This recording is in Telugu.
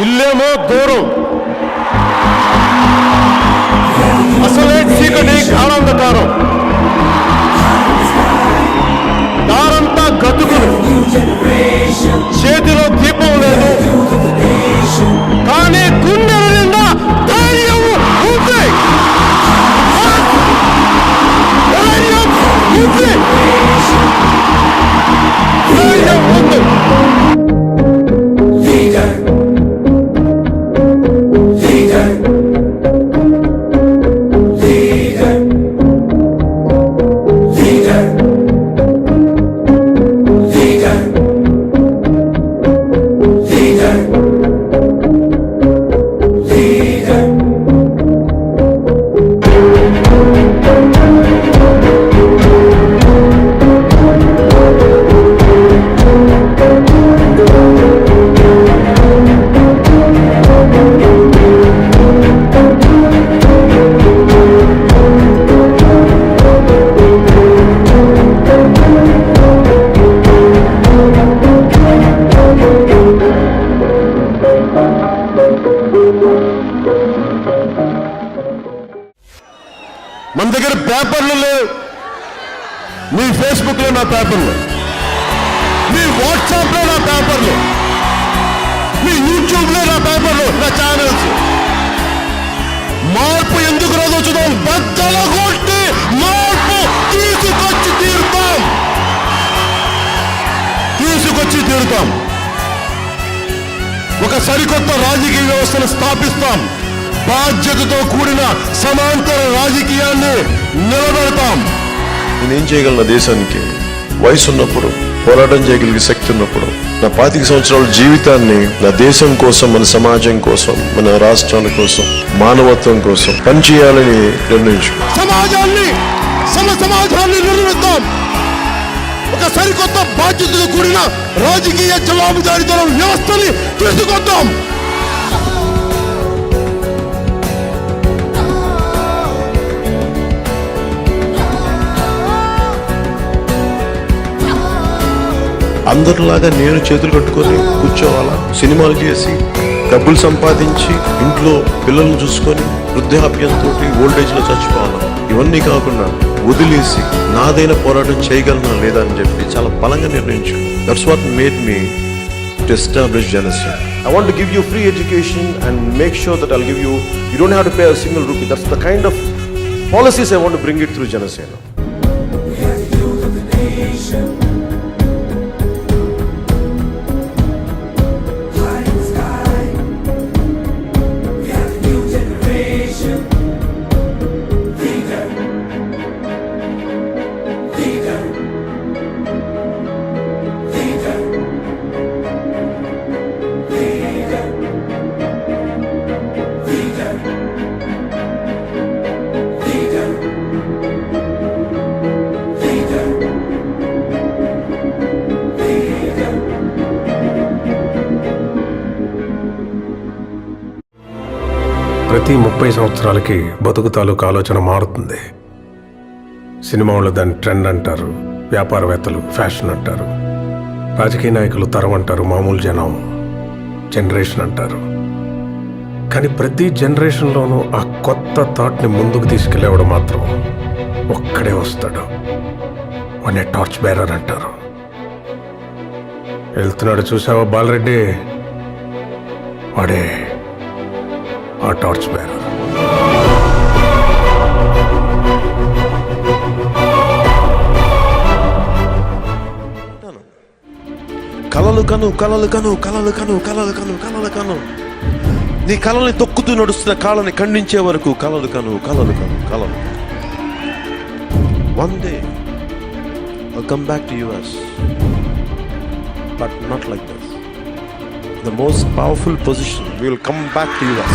ఇల్లేమో దూరం, అసలే చీకటి గాఢాంధకారం, దారంతా గతుకులు, చేతిలో దీపం లేదు, కానీ గుండెల నిండా ధైర్యం ఉంది. ధైర్యం ఉంది. ధైర్యం ఉంది. మన దగ్గర పేపర్లు లేవు. మీ ఫేస్బుక్లో నా పేపర్లు, మీ వాట్సాప్లో నా పేపర్లు, మీ యూట్యూబ్లో నా పేపర్లు, నా ఛానల్స్. మార్పు ఎందుకు రాదో చూద్దాం. బద్దల కొట్టి మార్పు తీసుకొచ్చి తీరుతాం. ఒక సరికొత్త రాజకీయ వ్యవస్థను స్థాపిస్తాం. బాధ్యతతో కూడిన సమాంతర రాజకీయాన్ని నిలబెడతాం. నేనేం చేయగలను దేశానికి? వయసు ఉన్నప్పుడు, పోరాటం చేయగలిగే శక్తి ఉన్నప్పుడు, నా 25 సంవత్సరాల జీవితాన్ని నా దేశం కోసం, మన సమాజం కోసం, మన రాష్ట్రాల కోసం, మానవత్వం కోసం పనిచేయాలని నిర్ణయించు. సమాజాన్ని నిర్మిద్దాం. ఒక సరికొత్త బాధ్యతతో కూడిన రాజకీయ జవాబుదారీతనం వ్యవస్థని తీసుకొద్దాం. అందరిలాగా నేను చేతులు కట్టుకొని కూర్చోవాలా? సినిమాలు చేసి డబ్బులు సంపాదించి ఇంట్లో పిల్లలను చూసుకొని వృద్ధాప్యంతో ఓల్డేజ్లో చచ్చిపోవాలా? ఇవన్నీ కాకుండా వదిలేసి నాదైన పోరాటం చేయగలనా లేదా అని చెప్పి చాలా బలంగా నిర్ణయించు. That's what made me to establish Janasena. I want to give you free education and make sure that I'll give you don't have to pay a single rupee. That's the kind of policies I want to bring it through Janasena. ప్రతి 30 సంవత్సరాలకి బతుకు తాలూకు ఆలోచన మారుతుంది. సినిమా వాళ్ళు దాన్ని ట్రెండ్ అంటారు, వ్యాపారవేత్తలు ఫ్యాషన్ అంటారు, రాజకీయ నాయకులు తరం అంటారు, మామూలు జనం జనరేషన్ అంటారు. కానీ ప్రతి జనరేషన్లోనూ ఆ కొత్త థాట్ని ముందుకు తీసుకెళ్ళేవాడు మాత్రం ఒక్కడే వస్తాడు. వాడిని టార్చ్ బేరర్ అంటారు. వెళ్తున్నాడు చూసావా బాలరెడ్డి? వాడే ఆ టార్చ్ బేరర్. కలలు కను కలలు కను కలలు కను కలలు కను కలలు కను. నీ కలల్ని తొక్కుతూ నడుస్తున్న కాళ్ళని ఖండించే వరకు కలలు కను కలలు కను కలలు. One day I'll come back to US, but not like this. The most powerful position, we will come back to US.